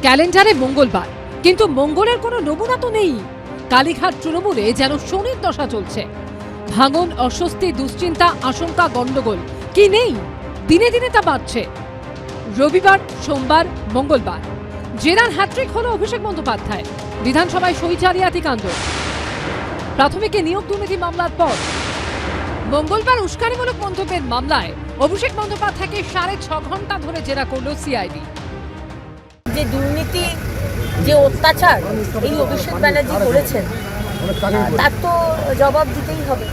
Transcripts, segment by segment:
ক্যালেন্ডারে মঙ্গলবার, কিন্তু মঙ্গলের কোনো নমুনা তো নেই। কালীঘাট তৃণমূলে যেন শনির দশা চলছে। ভাঙন, অস্বস্তি, দুশ্চিন্তা, আশঙ্কা, গন্ডগোল কি নেই? দিনে দিনে তা বাড়ছে। রবিবার, সোমবার, মঙ্গলবার জেরার হ্যাট্রিক হলো অভিষেক বন্দ্যোপাধ্যায়। বিধানসভায় সই জালিয়াতি কাণ্ড, প্রাথমিকে নিয়োগ দুর্নীতি মামলার পর মঙ্গলবার উস্কানিমূলক মন্তব্যের মামলায় অভিষেক বন্দ্যোপাধ্যায়কে 6.5 ঘন্টা ধরে জেরা করল সিআইডি। যে দুর্নীতি, যে অত্যাচার এই অভিষেক ব্যানার্জি করেছেন তার তো জবাব দিতেই হবে,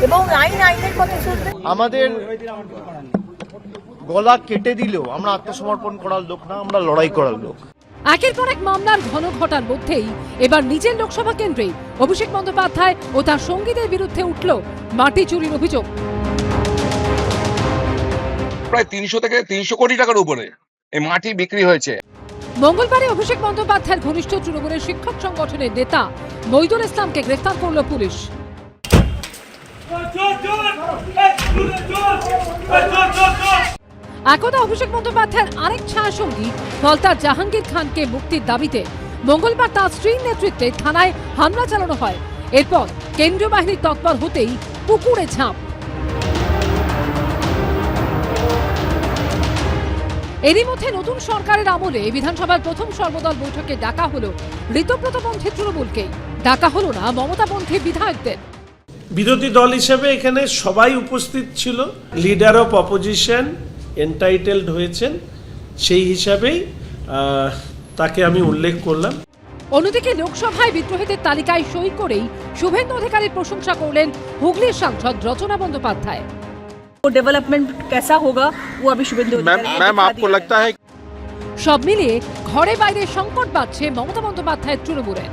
এবং আইনের পথে চলবে। আমাদের গলা কেটে দিলেও আমরা আত্মসমর্পণ করার লোক না, আমরা লড়াই করার লোক। একের পর এক মামলার ঘন ঘটার মধ্যেই এবার নিজের লোকসভা কেন্দ্রেই অভিষেক বন্দ্যোপাধ্যায় ও তার সঙ্গীদের বিরুদ্ধে উঠল মাটি চুরির অভিযোগ। প্রায় 300 থেকে 300 কোটি টাকার উপরে এই মাটি বিক্রি হয়েছে। মঙ্গলবারে অভিষেক বন্দ্যোপাধ্যায়ের ঘনিষ্ঠ তৃণমূলের শিক্ষক সংগঠনের নেতা মইদুল ইসলামকে গ্রেফতার করল পুলিশ। একদা অভিষেক বন্দ্যোপাধ্যায়ের আরেক ছায়াসঙ্গী ফলতার জাহাঙ্গীর খানকে মুক্তির দাবিতে মঙ্গলবার তাঁর স্ত্রীর নেতৃত্বে থানায় হামলা চালানো হয়। এরপর কেন্দ্রীয় বাহিনীর তৎপর হতেই পুকুরে ঝাঁপ। এরই মধ্যে নতুন সরকারের আমলে বিধানসভার প্রথম সর্বদল বৈঠকে ডাকা হলো ঋতব্রতপন্থী তৃণমূলকে, ডাকা হলো না মমতাপন্থী বিধায়কদের। বিরোধী দল হিসেবে এখানে সবাই উপস্থিত ছিল, লিডার অফ অপোজিশন এন্টাইটেলড হয়েছেন, সেই হিসাবেই তাকে আমি উল্লেখ করলাম। অন্যদিকে লোকসভায় বিদ্রোহীদের তালিকায় সই করেই শুভেন্দু অধিকারীর প্রশংসা করলেন হুগলির সাংসদ রচনা বন্দ্যোপাধ্যায়। डेवलपमेंट कैसा होगा वो अभी शुभेंदु मैम आपको लगता है সব মিলিয়ে ঘরে বাইরে সংকট বাড়ছে মমতা বন্দ্যোপাধ্যায়ের তৃণমূলে।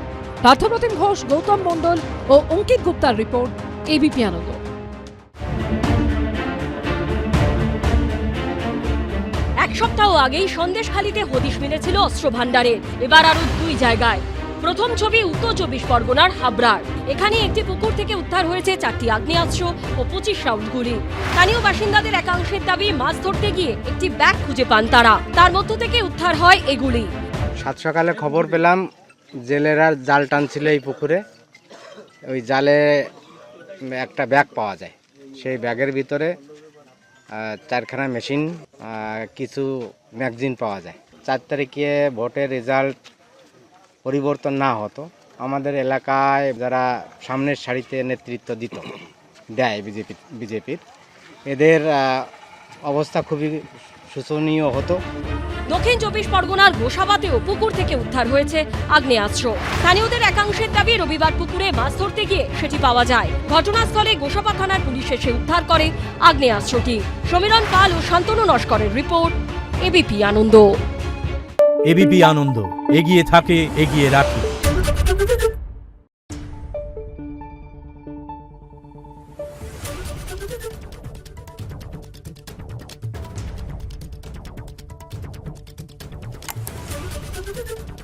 পার্থপ্রতিম ঘোষ, গৌতম মণ্ডল ও অঙ্কিত গুপ্তার রিপোর্ট, এবিপি আনন্দ। এক সপ্তাহ আগেই সন্দেশখালীতে হদিশ মিলেছিল অস্ত্র ভান্ডারের, এবার আরো 2 জায়গায়। প্রথম ছবি উত্তর 24 পরগনার হাবড়ার। এখানে একটি পুকুর থেকে উদ্ধার হয়েছে 4টি আগ্নেয়াস্ত্র ও 25 রাউন্ড গুলি। স্থানীয় বাসিন্দাদের একাংশের দাবি, মাছ ধরতে গিয়ে একটি ব্যাগ খুঁজে পান তারা, তার মধ্য থেকে উদ্ধার হয় এগুলি। সাত সকালে খবর পেলাম জেলেরা জাল টানছিল এই পুকুরে, ওই জালে একটা ব্যাগ পাওয়া যায়। সেই ব্যাগের ভিতরে 4খানা মেশিন, কিছু ম্যাগজিন পাওয়া যায়। 4 তারিখে ভোটের রেজাল্ট পরিবর্তন না হতো, আমাদের এলাকায় যারা সামনের সারিতে নেতৃত্ব দেয় বিজেপির, এদের অবস্থা খুবই শোচনীয় হতো। দক্ষিণ 24 পরগনার গোসাবাতেও পুকুর থেকে উদ্ধার হয়েছে আগ্নেয়াস্ত্র। স্থানীয়দের একাংশের দাবি, রবিবার পুকুরে মাছ ধরতে গিয়ে সেটি পাওয়া যায়। ঘটনাস্থলে গোসাবা থানার পুলিশ এসে উদ্ধার করে আগ্নেয়াস্ত্রটি। সমীরণ পাল ও শান্তনু নস্করের রিপোর্ট, এবিপি আনন্দ। এবিপি আনন্দ, এগিয়ে থাকে, এগিয়ে রাখে। Thank you.